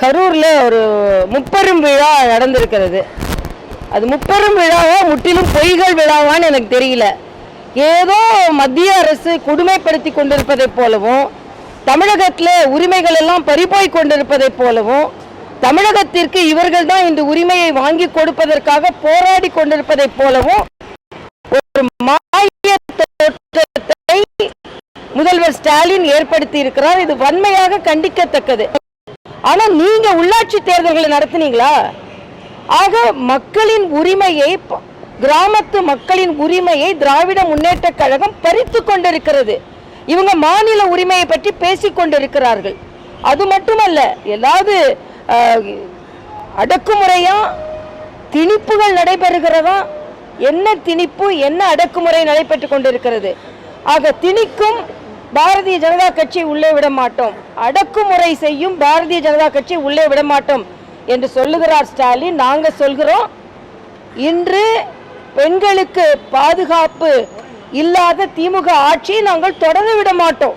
கரூர்ல ஒரு முப்பெரும் விழா நடந்திருக்கிறது. அது முப்பெரும் விழாவா முற்றிலும் பொய்கள் விழாவான்னு எனக்கு தெரியல. ஏதோ மத்திய அரசு கொடுமைப்படுத்தி கொண்டிருப்பதை போலவும், தமிழகத்தில் உரிமைகள் எல்லாம் பறிபோய் கொண்டிருப்பதை போலவும், தமிழகத்திற்கு இவர்கள் தான் இந்த உரிமையை வாங்கி கொடுப்பதற்காக போராடி கொண்டிருப்பதை போலவும் ஒரு மாய தோற்றத்தை முதல்வர் ஸ்டாலின் ஏற்படுத்தி இருக்கிறார். இது வன்மையாக கண்டிக்கத்தக்கது. ஆனா நீங்க உள்ளாட்சி தேர்தல்களை நடத்தினீங்களா? ஆக மக்களின் உரிமையை, கிராமத்து மக்களின் உரிமையை திராவிட முன்னேற்ற கழகம் பறித்து கொண்டிருக்கிறது. இவங்க மாநில உரிமையை பற்றி பேசிக் கொண்டிருக்கிறார்கள். அது மட்டுமல்ல, ஏதாவது அடக்குமுறையா திணிப்புகள் நடைபெறுகிறதா? என்ன திணிப்பு, என்ன அடக்குமுறை நடைபெற்று கொண்டிருக்கிறது? ஆக திணிக்கும் பாரதிய ஜனதா கட்சி உள்ளே விட மாட்டோம், அடக்குமுறை செய்யும் பாரதிய ஜனதா கட்சி உள்ளே விட மாட்டோம் என்று சொல்லுகிறார் ஸ்டாலின். நாங்க சொல்கிறோம், இன்று பெண்களுக்கு பாதுகாப்பு இல்லாத திமுக ஆட்சியை நாங்கள் தொடர விட மாட்டோம்.